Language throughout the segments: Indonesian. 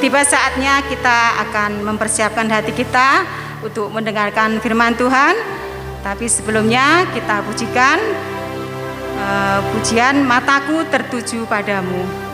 tiba saatnya kita akan mempersiapkan hati kita untuk mendengarkan firman Tuhan. Tapi sebelumnya kita pujikan pujian Mataku Tertuju Padamu.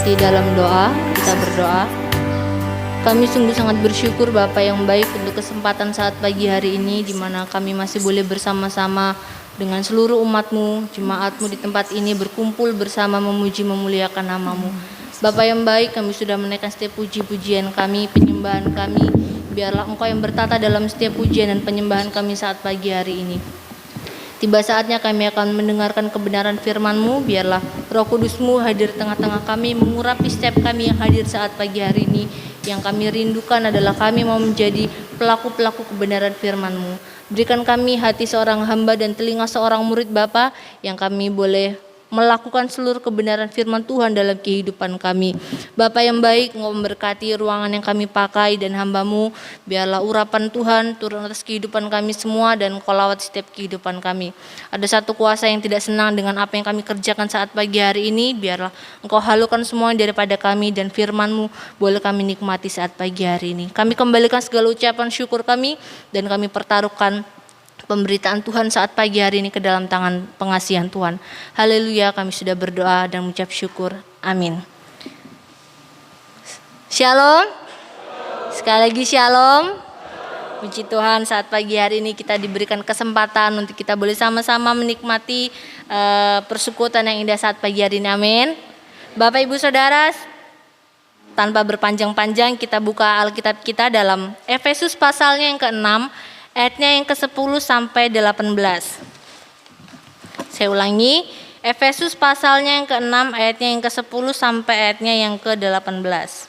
Mengikuti dalam doa, kita berdoa. Kami sungguh sangat bersyukur Bapa yang baik untuk kesempatan saat pagi hari ini, di mana kami masih boleh bersama-sama dengan seluruh umat-Mu, jemaat-Mu di tempat ini berkumpul bersama memuji memuliakan nama-Mu. Bapa yang baik, kami sudah menaikkan setiap puji-pujian kami, penyembahan kami. Biarlah Engkau yang bertata dalam setiap pujian dan penyembahan kami saat pagi hari ini. Tiba saatnya kami akan mendengarkan kebenaran firman-Mu. Biarlah Roh Kudus-Mu hadir tengah-tengah kami, mengurapi setiap kami yang hadir saat pagi hari ini. Yang kami rindukan adalah kami mau menjadi pelaku-pelaku kebenaran firman-Mu. Berikan kami hati seorang hamba dan telinga seorang murid Bapa, yang kami boleh melakukan seluruh kebenaran firman Tuhan dalam kehidupan kami. Bapa yang baik, Engkau memberkati ruangan yang kami pakai dan hamba-Mu. Biarlah urapan Tuhan turun atas kehidupan kami semua dan Engkau lawat setiap kehidupan kami. Ada satu kuasa yang tidak senang dengan apa yang kami kerjakan saat pagi hari ini. Biarlah Engkau halukan semua daripada kami dan firman-Mu boleh kami nikmati saat pagi hari ini. Kami kembalikan segala ucapan syukur kami dan kami pertaruhkan pemberitaan Tuhan saat pagi hari ini ke dalam tangan pengasihan Tuhan. Haleluya, kami sudah berdoa dan mengucap syukur. Amin. Shalom. Sekali lagi shalom. Puji Tuhan, saat pagi hari ini kita diberikan kesempatan untuk kita boleh sama-sama menikmati persekutuan yang indah saat pagi hari ini. Amin. Bapak Ibu Saudara, tanpa berpanjang-panjang kita buka Alkitab kita dalam Efesus pasalnya yang ke-6, ayatnya yang ke-10 sampai 18. Saya ulangi, Efesus pasalnya yang ke-6, ayatnya yang ke-10 sampai ayatnya yang ke-18.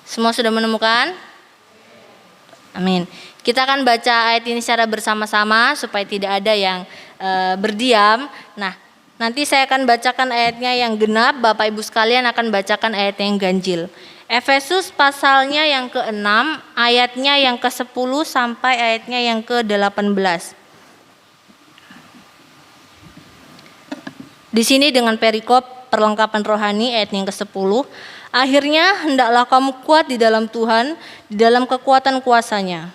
Semua sudah menemukan? Amin. Kita akan baca ayat ini secara bersama-sama supaya tidak ada yang berdiam. Nah, nanti saya akan bacakan ayatnya yang genap, Bapak Ibu sekalian akan bacakan ayat yang ganjil. Efesus pasalnya yang ke-6, ayatnya yang ke-10 sampai ayatnya yang ke-18. Di sini dengan perikop perlengkapan rohani ayat yang ke-10. Akhirnya hendaklah kamu kuat di dalam Tuhan, di dalam kekuatan kuasa-Nya.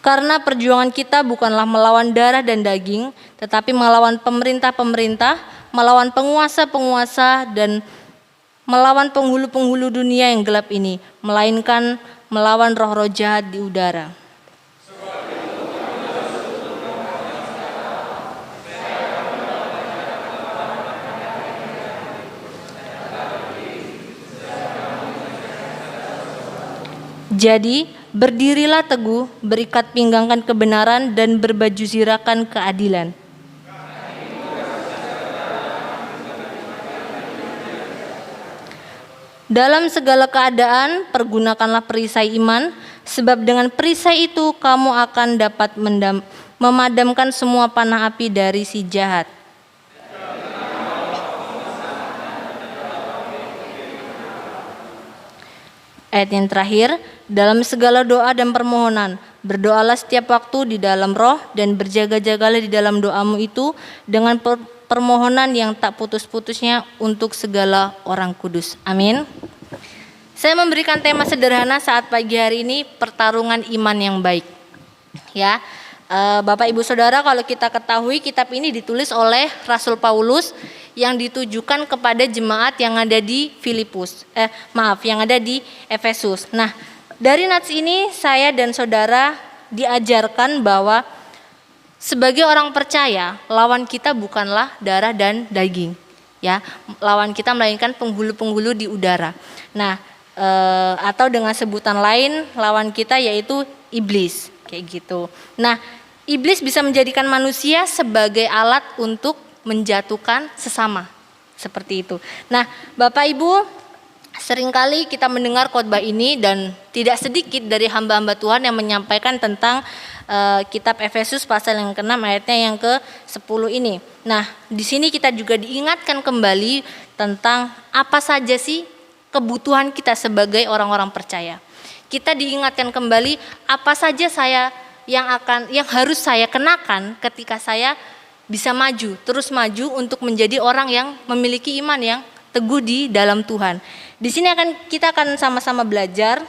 Karena perjuangan kita bukanlah melawan darah dan daging, tetapi melawan pemerintah-pemerintah, melawan penguasa-penguasa, dan melawan penghulu-penghulu dunia yang gelap ini, melainkan melawan roh-roh jahat di udara. Jadi, berdirilah teguh, berikat pinggangkan kebenaran, dan berbaju zirakan keadilan. Dalam segala keadaan, pergunakanlah perisai iman, sebab dengan perisai itu kamu akan dapat memadamkan semua panah api dari si jahat. Ayat yang terakhir, dalam segala doa dan permohonan, berdoalah setiap waktu di dalam roh dan berjaga-jagalah di dalam doamu itu dengan permohonan yang tak putus-putusnya untuk segala orang kudus. Amin. Saya memberikan tema sederhana saat pagi hari ini, pertarungan iman yang baik. Ya, Bapak Ibu Saudara, kalau kita ketahui kitab ini ditulis oleh Rasul Paulus yang ditujukan kepada jemaat yang ada di yang ada di Efesus. Nah, dari nats ini saya dan saudara diajarkan bahwa sebagai orang percaya, lawan kita bukanlah darah dan daging, ya. Lawan kita melainkan penghulu-penghulu di udara. Nah, atau dengan sebutan lain, lawan kita yaitu iblis, kayak gitu. Nah, iblis bisa menjadikan manusia sebagai alat untuk menjatuhkan sesama, seperti itu. Nah, Bapak Ibu, seringkali kita mendengar khotbah ini dan tidak sedikit dari hamba-hamba Tuhan yang menyampaikan tentang kitab Efesus pasal yang ke-6 ayatnya yang ke-10 ini. Nah, di sini kita juga diingatkan kembali tentang apa saja sih kebutuhan kita sebagai orang-orang percaya. Kita diingatkan kembali apa saja yang harus saya kenakan ketika saya bisa terus maju untuk menjadi orang yang memiliki iman yang teguh di dalam Tuhan. Di sini kita akan sama-sama belajar.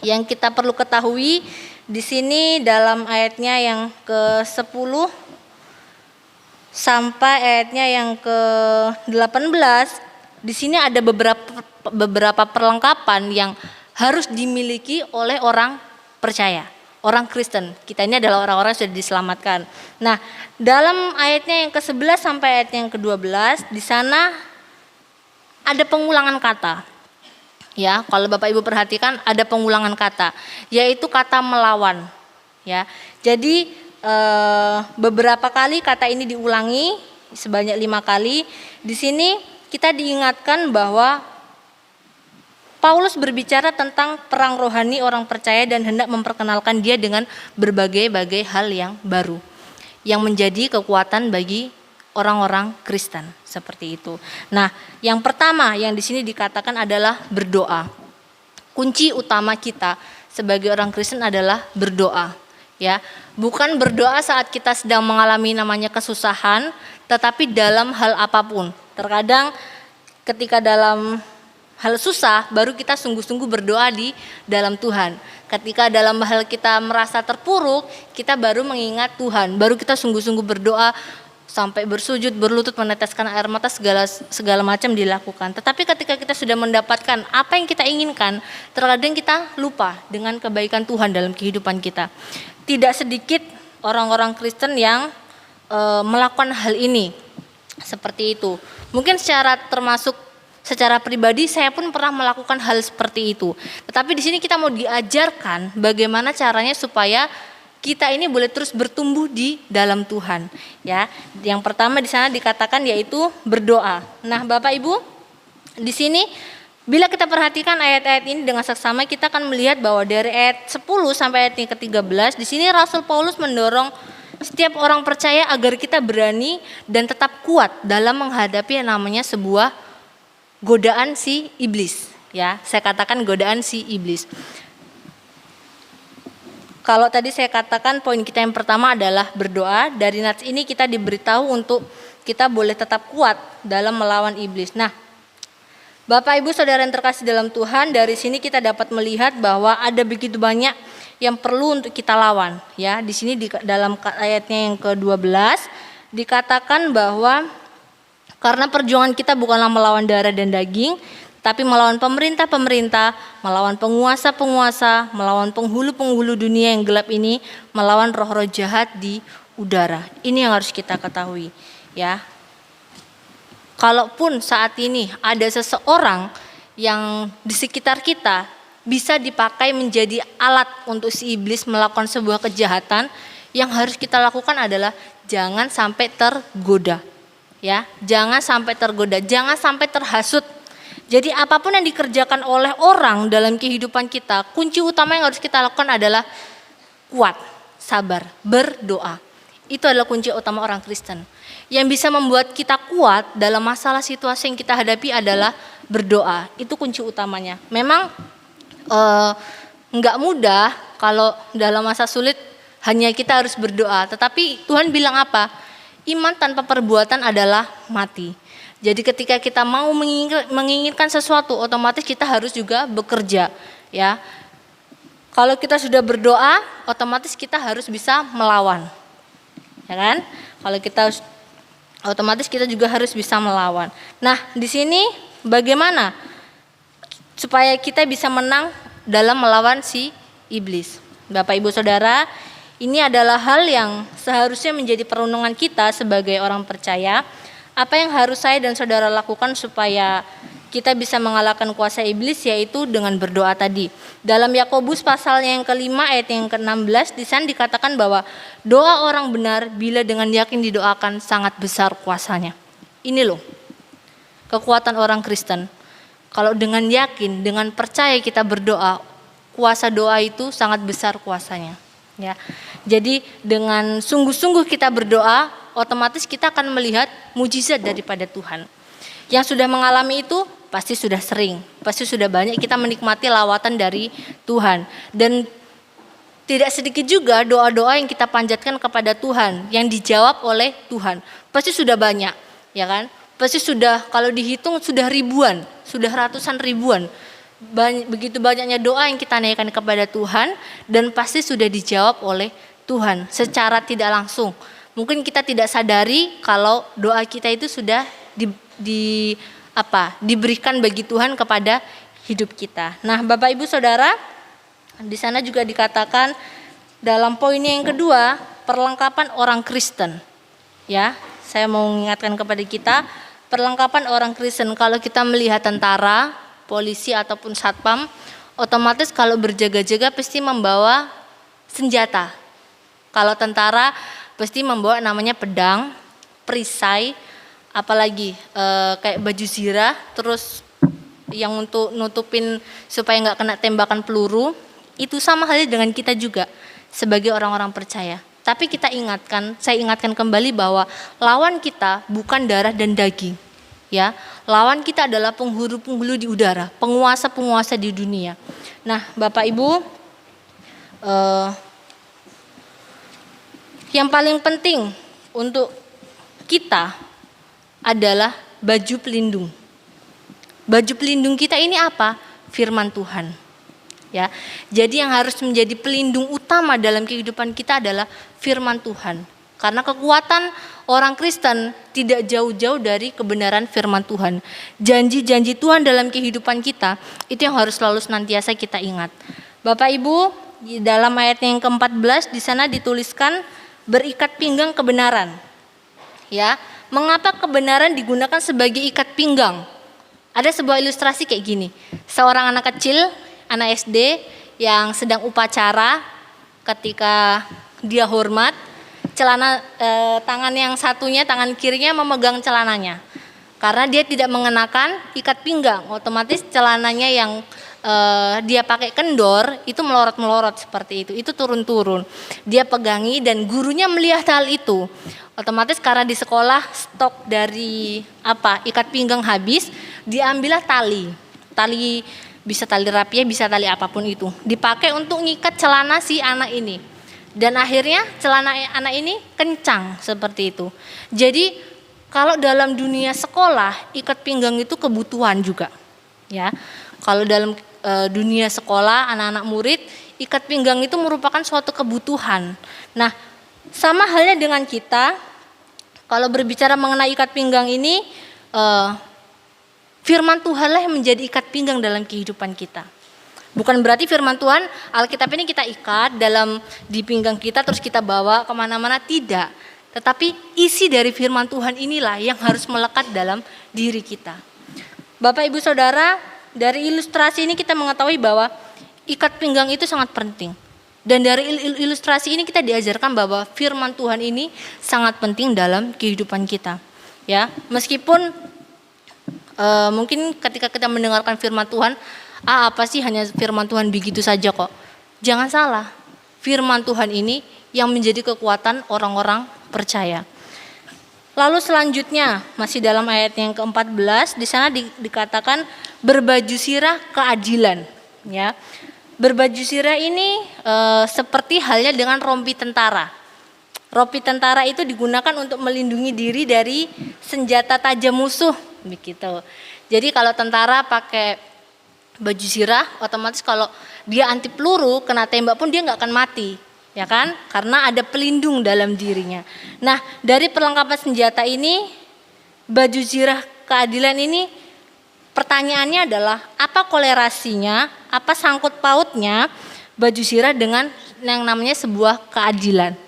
Yang kita perlu ketahui di sini dalam ayatnya yang ke-10 sampai ayatnya yang ke-18, di sini ada beberapa perlengkapan yang harus dimiliki oleh orang percaya, orang Kristen. Kita ini adalah orang-orang yang sudah diselamatkan. Nah, dalam ayatnya yang ke-11 sampai ayat yang ke-12, di sana ada pengulangan kata. Ya, kalau Bapak Ibu perhatikan ada pengulangan kata, yaitu kata melawan. Ya, jadi beberapa kali kata ini diulangi sebanyak 5 kali. Di sini kita diingatkan bahwa Paulus berbicara tentang perang rohani orang percaya dan hendak memperkenalkan dia dengan berbagai-bagai hal yang baru, yang menjadi kekuatan bagi orang-orang Kristen, seperti itu. Nah, yang pertama yang di sini dikatakan adalah berdoa. Kunci utama kita sebagai orang Kristen adalah berdoa, ya. Bukan berdoa saat kita sedang mengalami namanya kesusahan, tetapi dalam hal apapun. Terkadang ketika dalam hal susah baru kita sungguh-sungguh berdoa di dalam Tuhan. Ketika dalam hal kita merasa terpuruk, kita baru mengingat Tuhan, baru kita sungguh-sungguh berdoa sampai bersujud, berlutut, meneteskan air mata, segala macam dilakukan. Tetapi ketika kita sudah mendapatkan apa yang kita inginkan, terkadang kita lupa dengan kebaikan Tuhan dalam kehidupan kita. Tidak sedikit orang-orang Kristen yang melakukan hal ini seperti itu. Mungkin secara pribadi saya pun pernah melakukan hal seperti itu. Tetapi di sini kita mau diajarkan bagaimana caranya supaya kita ini boleh terus bertumbuh di dalam Tuhan, ya. Yang pertama di sana dikatakan yaitu berdoa. Nah, Bapak Ibu, di sini bila kita perhatikan ayat-ayat ini dengan seksama, kita akan melihat bahwa dari ayat 10 sampai ayat ke-13 di sini Rasul Paulus mendorong setiap orang percaya agar kita berani dan tetap kuat dalam menghadapi yang namanya sebuah godaan si iblis, ya. Saya katakan godaan si iblis. Kalau tadi saya katakan poin kita yang pertama adalah berdoa. Dari nats ini kita diberitahu untuk kita boleh tetap kuat dalam melawan iblis. Nah, Bapak Ibu Saudara yang terkasih dalam Tuhan, dari sini kita dapat melihat bahwa ada begitu banyak yang perlu untuk kita lawan. Ya, di sini dalam ayatnya yang ke-12 dikatakan bahwa karena perjuangan kita bukanlah melawan darah dan daging, tapi melawan pemerintah-pemerintah, melawan penguasa-penguasa, melawan penghulu-penghulu dunia yang gelap ini, melawan roh-roh jahat di udara. Ini yang harus kita ketahui, ya. Kalaupun saat ini ada seseorang yang di sekitar kita bisa dipakai menjadi alat untuk si iblis melakukan sebuah kejahatan, yang harus kita lakukan adalah jangan sampai tergoda, ya. Jangan sampai tergoda, jangan sampai terhasut. Jadi apapun yang dikerjakan oleh orang dalam kehidupan kita, kunci utama yang harus kita lakukan adalah kuat, sabar, berdoa. Itu adalah kunci utama orang Kristen. Yang bisa membuat kita kuat dalam masalah situasi yang kita hadapi adalah berdoa. Itu kunci utamanya. Memang enggak mudah kalau dalam masa sulit hanya kita harus berdoa. Tetapi Tuhan bilang apa? Iman tanpa perbuatan adalah mati. Jadi ketika kita mau menginginkan sesuatu, otomatis kita harus juga bekerja, ya. Kalau kita sudah berdoa, otomatis kita harus bisa melawan, ya kan? Kalau kita otomatis kita juga harus bisa melawan. Nah, di sini bagaimana supaya kita bisa menang dalam melawan si iblis? Bapak Ibu Saudara, ini adalah hal yang seharusnya menjadi perundungan kita sebagai orang percaya. Apa yang harus saya dan saudara lakukan supaya kita bisa mengalahkan kuasa iblis, yaitu dengan berdoa tadi. Dalam Yakobus pasalnya yang ke-5 ayat yang ke-16 di sana dikatakan bahwa doa orang benar bila dengan yakin didoakan sangat besar kuasanya. Ini loh kekuatan orang Kristen. Kalau dengan yakin, dengan percaya kita berdoa, kuasa doa itu sangat besar kuasanya, ya. Jadi dengan sungguh-sungguh kita berdoa, otomatis kita akan melihat mujizat daripada Tuhan. Yang sudah mengalami itu pasti sudah sering, pasti sudah banyak kita menikmati lawatan dari Tuhan. Dan tidak sedikit juga doa-doa yang kita panjatkan kepada Tuhan yang dijawab oleh Tuhan. Pasti sudah banyak, ya kan? pasti sudah, kalau dihitung sudah ribuan, sudah ratusan ribuan. Begitu banyaknya doa yang kita naikkan kepada Tuhan, dan pasti sudah dijawab oleh Tuhan secara tidak langsung. Mungkin kita tidak sadari kalau doa kita itu sudah diberikan bagi Tuhan kepada hidup kita. Nah, Bapak Ibu Saudara, di sana juga dikatakan dalam poinnya yang kedua, perlengkapan orang Kristen. Ya, saya mau mengingatkan kepada kita, perlengkapan orang Kristen. Kalau kita melihat tentara, polisi ataupun satpam, otomatis kalau berjaga-jaga pasti membawa senjata. Kalau tentara pasti membawa namanya pedang, perisai, apalagi kayak baju zirah, terus yang untuk nutupin supaya nggak kena tembakan peluru. Itu sama halnya dengan kita juga sebagai orang-orang percaya. Tapi saya ingatkan kembali bahwa lawan kita bukan darah dan daging. Ya, lawan kita adalah penghulu-penghulu di udara, penguasa-penguasa di dunia. Nah, Bapak Ibu, yang paling penting untuk kita adalah baju pelindung. Baju pelindung kita ini apa? Firman Tuhan. Ya. Jadi yang harus menjadi pelindung utama dalam kehidupan kita adalah firman Tuhan. Karena kekuatan orang Kristen tidak jauh-jauh dari kebenaran firman Tuhan. Janji-janji Tuhan dalam kehidupan kita itu yang harus selalu senantiasa kita ingat. Bapak Ibu, di dalam ayat yang ke-14 di sana dituliskan berikat pinggang kebenaran. Ya, mengapa kebenaran digunakan sebagai ikat pinggang? Ada sebuah ilustrasi kayak gini. Seorang anak kecil, anak SD yang sedang upacara, ketika dia hormat, tangan yang satunya, tangan kirinya memegang celananya. Karena dia tidak mengenakan ikat pinggang, otomatis celananya yang dia pakai kendor itu melorot-melorot seperti itu. Itu turun-turun. Dia pegangi dan gurunya melihat hal itu. Otomatis karena di sekolah stok dari ikat pinggang habis, diambillah tali bisa tali rapiah, bisa tali apapun itu, dipakai untuk ngikat celana si anak ini, dan akhirnya celana anak ini kencang seperti itu. Jadi kalau dalam dunia sekolah, ikat pinggang itu kebutuhan juga, ya. Kalau dalam dunia sekolah, anak-anak murid, ikat pinggang itu merupakan suatu kebutuhan. Nah, sama halnya dengan kita, kalau berbicara mengenai ikat pinggang ini, firman Tuhanlah yang menjadi ikat pinggang dalam kehidupan kita. Bukan berarti firman Tuhan, Alkitab ini kita ikat di pinggang kita terus kita bawa kemana-mana, tidak. Tetapi isi dari firman Tuhan inilah yang harus melekat dalam diri kita. Bapak Ibu Saudara, dari ilustrasi ini kita mengetahui bahwa ikat pinggang itu sangat penting. Dan dari ilustrasi ini kita diajarkan bahwa firman Tuhan ini sangat penting dalam kehidupan kita. Ya, meskipun mungkin ketika kita mendengarkan firman Tuhan, apa sih hanya firman Tuhan begitu saja kok? Jangan salah, firman Tuhan ini yang menjadi kekuatan orang-orang percaya. Lalu selanjutnya masih dalam ayat yang ke-14 di sana dikatakan berbaju sirah keadilan. Ya, berbaju sirah ini seperti halnya dengan rompi tentara. Rompi tentara itu digunakan untuk melindungi diri dari senjata tajam musuh, begitu. Jadi kalau tentara pakai baju sirah, otomatis kalau dia anti peluru, kena tembak pun dia nggak akan mati, ya kan? Karena ada pelindung dalam dirinya. Nah, dari perlengkapan senjata ini, baju sirah keadilan ini, pertanyaannya adalah apa kolerasinya, apa sangkut pautnya baju sirah dengan yang namanya sebuah keadilan.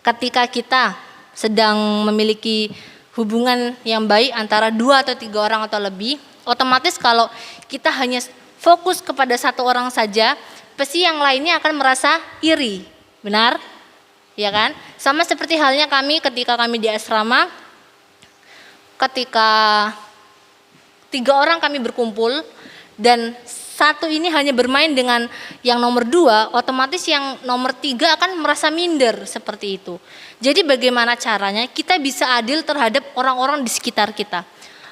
Ketika kita sedang memiliki hubungan yang baik antara 2 atau 3 orang atau lebih, otomatis kalau kita hanya fokus kepada satu orang saja, pasti yang lainnya akan merasa iri, benar? Ya kan? Sama seperti halnya ketika kami di asrama, ketika 3 orang kami berkumpul dan satu ini hanya bermain dengan yang nomor 2, otomatis yang nomor 3 akan merasa minder seperti itu. Jadi bagaimana caranya kita bisa adil terhadap orang-orang di sekitar kita.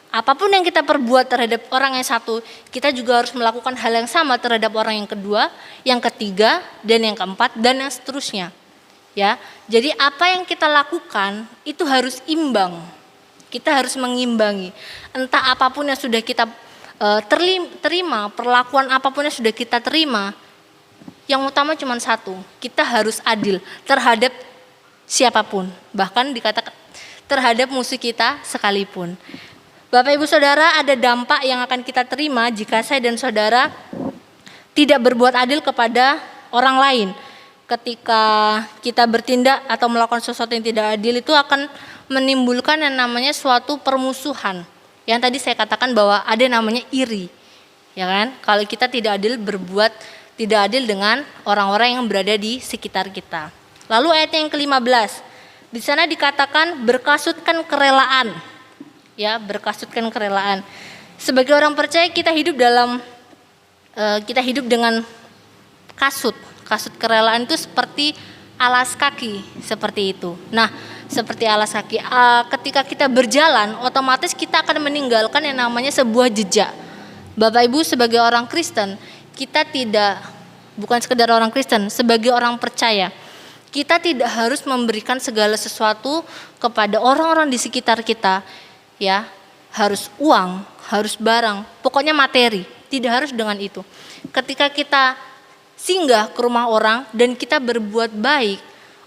Apapun yang kita perbuat terhadap orang yang satu, kita juga harus melakukan hal yang sama terhadap orang yang kedua, yang ketiga, dan yang keempat, dan yang seterusnya. Ya, jadi apa yang kita lakukan itu harus imbang. Kita harus mengimbangi. Entah apapun yang sudah kita terima, perlakuan apapun yang sudah kita terima, yang utama cuma satu, kita harus adil terhadap siapapun, bahkan dikatakan terhadap musuh kita sekalipun. Bapak Ibu Saudara, ada dampak yang akan kita terima jika saya dan saudara tidak berbuat adil kepada orang lain. Ketika kita bertindak atau melakukan sesuatu yang tidak adil, itu akan menimbulkan yang namanya suatu permusuhan. Yang tadi saya katakan bahwa ada namanya iri, ya kan? Kalau kita tidak adil, berbuat tidak adil dengan orang-orang yang berada di sekitar kita. Lalu ayat yang ke-15, di sana dikatakan berkasutkan kerelaan, ya, berkasutkan kerelaan. Sebagai orang percaya kita hidup dengan kasut kerelaan itu seperti alas kaki, seperti itu. Nah, seperti alas kaki, ketika kita berjalan, otomatis kita akan meninggalkan yang namanya sebuah jejak. Bapak Ibu, sebagai orang Kristen, kita bukan sekedar orang Kristen, sebagai orang percaya, kita tidak harus memberikan segala sesuatu kepada orang-orang di sekitar kita, ya, harus uang, harus barang, pokoknya materi, tidak harus dengan itu. Ketika kita singgah ke rumah orang dan kita berbuat baik,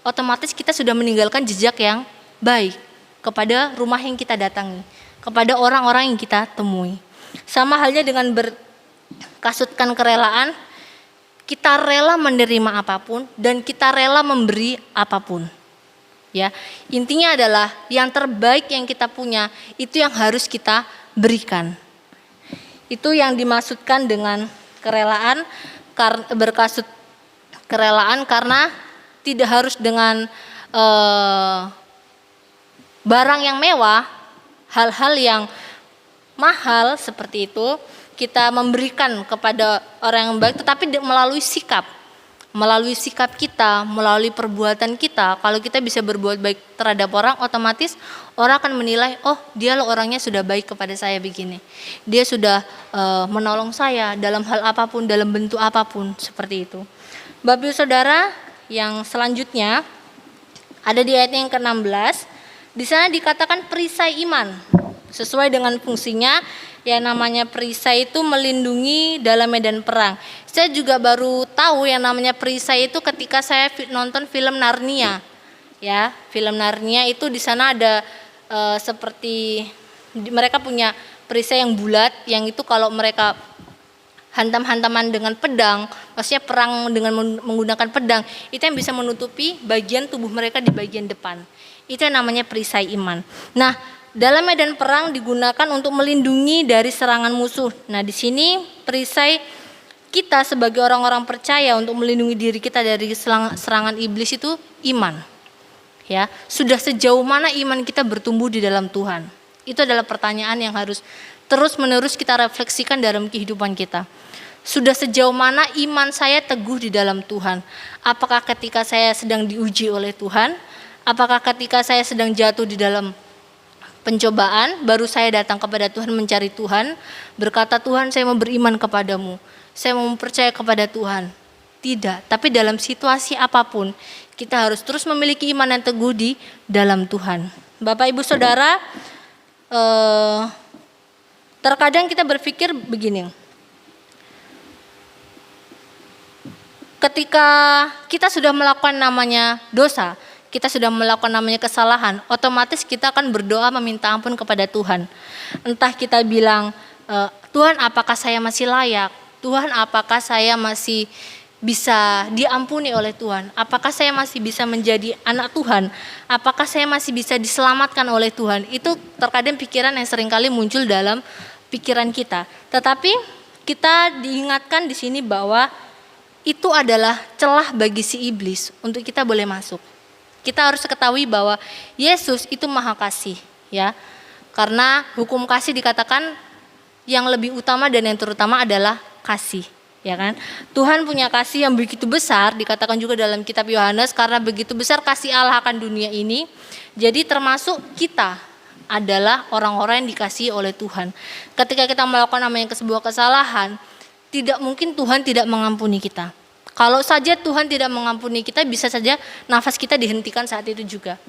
otomatis kita sudah meninggalkan jejak yang baik kepada rumah yang kita datangi, kepada orang-orang yang kita temui. Sama halnya dengan berkasutkan kerelaan, kita rela menerima apapun dan kita rela memberi apapun. Ya, intinya adalah yang terbaik yang kita punya itu yang harus kita berikan. Itu yang dimaksudkan dengan kerelaan, berkasut kerelaan, karena tidak harus dengan barang yang mewah, hal-hal yang mahal seperti itu kita memberikan kepada orang yang baik, tetapi melalui sikap kita, melalui perbuatan kita. Kalau kita bisa berbuat baik terhadap orang, otomatis orang akan menilai, oh dia loh orangnya sudah baik kepada saya begini, dia sudah menolong saya dalam hal apapun, dalam bentuk apapun, seperti itu. Bapak Ibu Saudara, yang selanjutnya ada di ayat yang ke-16. Di sana dikatakan perisai iman. Sesuai dengan fungsinya, yang namanya perisai itu melindungi dalam medan perang. Saya juga baru tahu yang namanya perisai itu ketika saya nonton film Narnia. Ya, film Narnia itu di sana ada seperti mereka punya perisai yang bulat, yang itu kalau mereka hantam-hantaman dengan pedang, maksudnya perang dengan menggunakan pedang, itu yang bisa menutupi bagian tubuh mereka di bagian depan. Itu yang namanya perisai iman. Nah, dalam medan perang digunakan untuk melindungi dari serangan musuh. Nah, di sini perisai kita sebagai orang-orang percaya untuk melindungi diri kita dari serangan iblis itu iman. Ya, sudah sejauh mana iman kita bertumbuh di dalam Tuhan? Itu adalah pertanyaan yang harus terus-menerus kita refleksikan dalam kehidupan kita. Sudah sejauh mana iman saya teguh di dalam Tuhan? Apakah ketika saya sedang diuji oleh Tuhan? Apakah ketika saya sedang jatuh di dalam pencobaan, baru saya datang kepada Tuhan, mencari Tuhan, berkata, Tuhan saya mau beriman kepadamu, saya mau percaya kepada Tuhan? Tidak, tapi dalam situasi apapun, kita harus terus memiliki iman yang teguh di dalam Tuhan. Bapak Ibu Saudara, terkadang kita berpikir begini, ketika kita sudah melakukan namanya dosa, kita sudah melakukan namanya kesalahan, otomatis kita akan berdoa meminta ampun kepada Tuhan. Entah kita bilang, Tuhan apakah saya masih layak? Tuhan apakah saya masih bisa diampuni oleh Tuhan? Apakah saya masih bisa menjadi anak Tuhan? Apakah saya masih bisa diselamatkan oleh Tuhan? Itu terkadang pikiran yang seringkali muncul dalam pikiran kita. Tetapi kita diingatkan di sini bahwa itu adalah celah bagi si iblis untuk kita boleh masuk. Kita harus ketahui bahwa Yesus itu maha kasih, ya. Karena hukum kasih dikatakan yang lebih utama dan yang terutama adalah kasih, ya kan? Tuhan punya kasih yang begitu besar, dikatakan juga dalam kitab Yohanes, karena begitu besar kasih Allah akan dunia ini. Jadi termasuk kita adalah orang-orang yang dikasihi oleh Tuhan. Ketika kita melakukan namanya sebuah kesalahan, tidak mungkin Tuhan tidak mengampuni kita. Kalau saja Tuhan tidak mengampuni kita, bisa saja nafas kita dihentikan saat itu juga.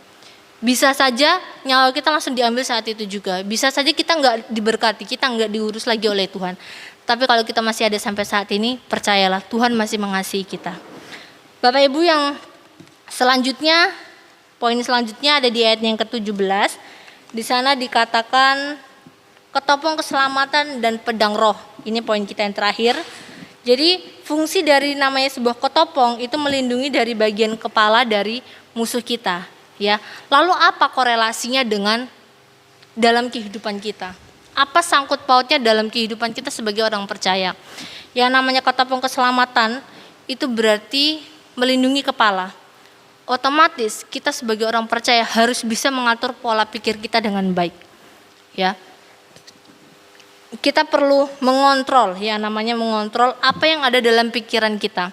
Bisa saja nyawa kita langsung diambil saat itu juga. Bisa saja kita nggak diberkati, kita nggak diurus lagi oleh Tuhan. Tapi kalau kita masih ada sampai saat ini, percayalah Tuhan masih mengasihi kita. Bapak Ibu, yang selanjutnya, poin selanjutnya ada di ayat yang ke-17. Di sana dikatakan ketopong keselamatan dan pedang roh. Ini poin kita yang terakhir. Jadi fungsi dari namanya sebuah ketopong itu melindungi dari bagian kepala dari musuh kita. Ya, lalu apa korelasinya dengan dalam kehidupan kita? Apa sangkut pautnya dalam kehidupan kita sebagai orang percaya? Yang namanya ketopong keselamatan itu berarti melindungi kepala. Otomatis kita sebagai orang percaya harus bisa mengatur pola pikir kita dengan baik. Ya, kita perlu mengontrol, ya namanya mengontrol apa yang ada dalam pikiran kita.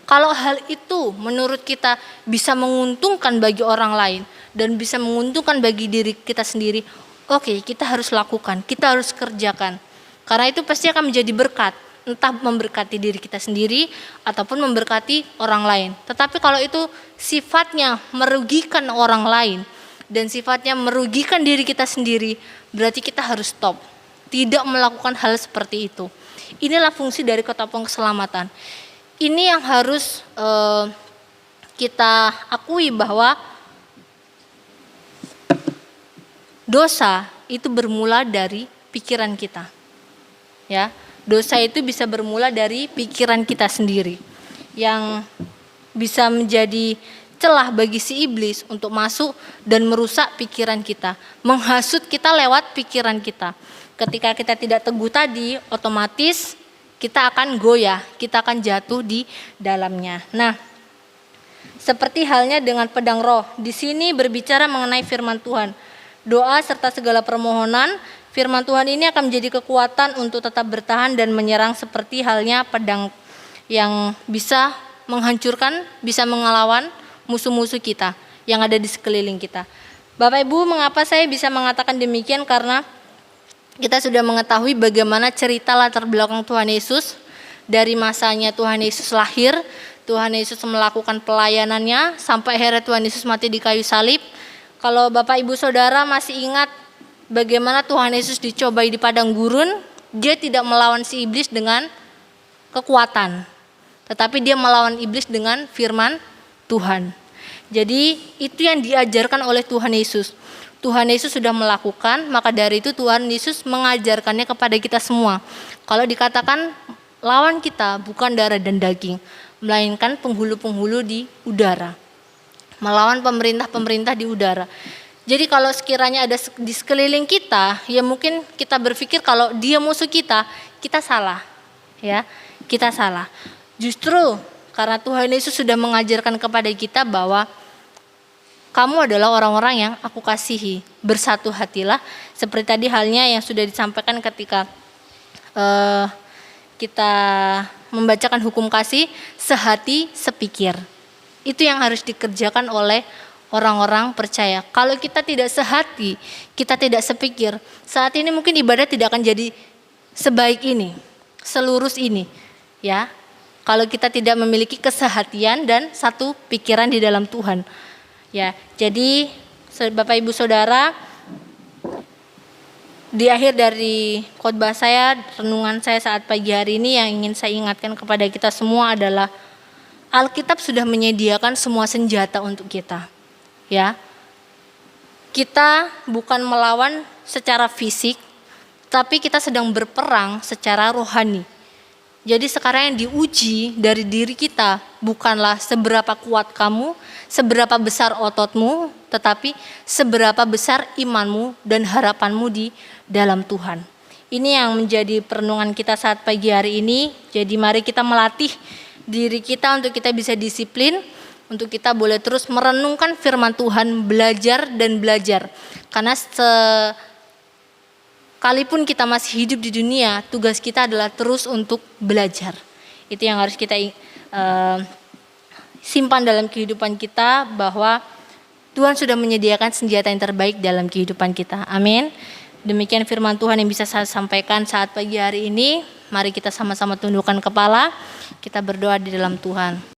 Kalau hal itu menurut kita bisa menguntungkan bagi orang lain dan bisa menguntungkan bagi diri kita sendiri, oke, kita harus lakukan, kita harus kerjakan. Karena itu pasti akan menjadi berkat, entah memberkati diri kita sendiri ataupun memberkati orang lain. Tetapi kalau itu sifatnya merugikan orang lain dan sifatnya merugikan diri kita sendiri, berarti kita harus stop, tidak melakukan hal seperti itu. Inilah fungsi dari ketopong keselamatan. Ini yang harus kita akui bahwa dosa itu bermula dari pikiran kita. Ya, dosa itu bisa bermula dari pikiran kita sendiri, yang bisa menjadi celah bagi si iblis untuk masuk dan merusak pikiran kita, menghasut kita lewat pikiran kita. Ketika kita tidak teguh tadi, otomatis kita akan goyah, kita akan jatuh di dalamnya. Nah, seperti halnya dengan pedang roh, di sini berbicara mengenai firman Tuhan. Doa serta segala permohonan, firman Tuhan ini akan menjadi kekuatan untuk tetap bertahan dan menyerang seperti halnya pedang yang bisa menghancurkan, bisa mengelawan musuh-musuh kita yang ada di sekeliling kita. Bapak Ibu, mengapa saya bisa mengatakan demikian? Karena kita sudah mengetahui bagaimana cerita latar belakang Tuhan Yesus dari masanya Tuhan Yesus lahir, Tuhan Yesus melakukan pelayanannya sampai akhirnya Tuhan Yesus mati di kayu salib. Kalau Bapak Ibu Saudara masih ingat bagaimana Tuhan Yesus dicobai di padang gurun, dia tidak melawan si iblis dengan kekuatan, tetapi dia melawan iblis dengan firman Tuhan. Jadi itu yang diajarkan oleh Tuhan Yesus. Tuhan Yesus sudah melakukan, maka dari itu Tuhan Yesus mengajarkannya kepada kita semua. Kalau dikatakan lawan kita bukan darah dan daging, melainkan penghulu-penghulu di udara. Melawan pemerintah-pemerintah di udara. Jadi kalau sekiranya ada di sekeliling kita, ya mungkin kita berpikir kalau dia musuh kita, kita salah. Ya, kita salah. Justru karena Tuhan Yesus sudah mengajarkan kepada kita bahwa kamu adalah orang-orang yang aku kasihi, bersatu hatilah. Seperti tadi halnya yang sudah disampaikan ketika kita membacakan hukum kasih, sehati sepikir. Itu yang harus dikerjakan oleh orang-orang percaya. Kalau kita tidak sehati, kita tidak sepikir, saat ini mungkin ibadah tidak akan jadi sebaik ini, selurus ini. Ya, kalau kita tidak memiliki kesehatian dan satu pikiran di dalam Tuhan. Ya, jadi Bapak Ibu Saudara, di akhir dari khotbah saya, renungan saya saat pagi hari ini yang ingin saya ingatkan kepada kita semua adalah Alkitab sudah menyediakan semua senjata untuk kita. Ya. Kita bukan melawan secara fisik, tapi kita sedang berperang secara rohani. Jadi sekarang yang diuji dari diri kita bukanlah seberapa kuat kamu, seberapa besar ototmu, tetapi seberapa besar imanmu dan harapanmu di dalam Tuhan. Ini yang menjadi perenungan kita saat pagi hari ini. Jadi mari kita melatih diri kita untuk kita bisa disiplin, untuk kita boleh terus merenungkan firman Tuhan, belajar dan belajar. Karena sekalipun kita masih hidup di dunia, tugas kita adalah terus untuk belajar. Itu yang harus kita simpan dalam kehidupan kita, bahwa Tuhan sudah menyediakan senjata yang terbaik dalam kehidupan kita. Amin. Demikian firman Tuhan yang bisa saya sampaikan saat pagi hari ini. Mari kita sama-sama tundukkan kepala, kita berdoa di dalam Tuhan.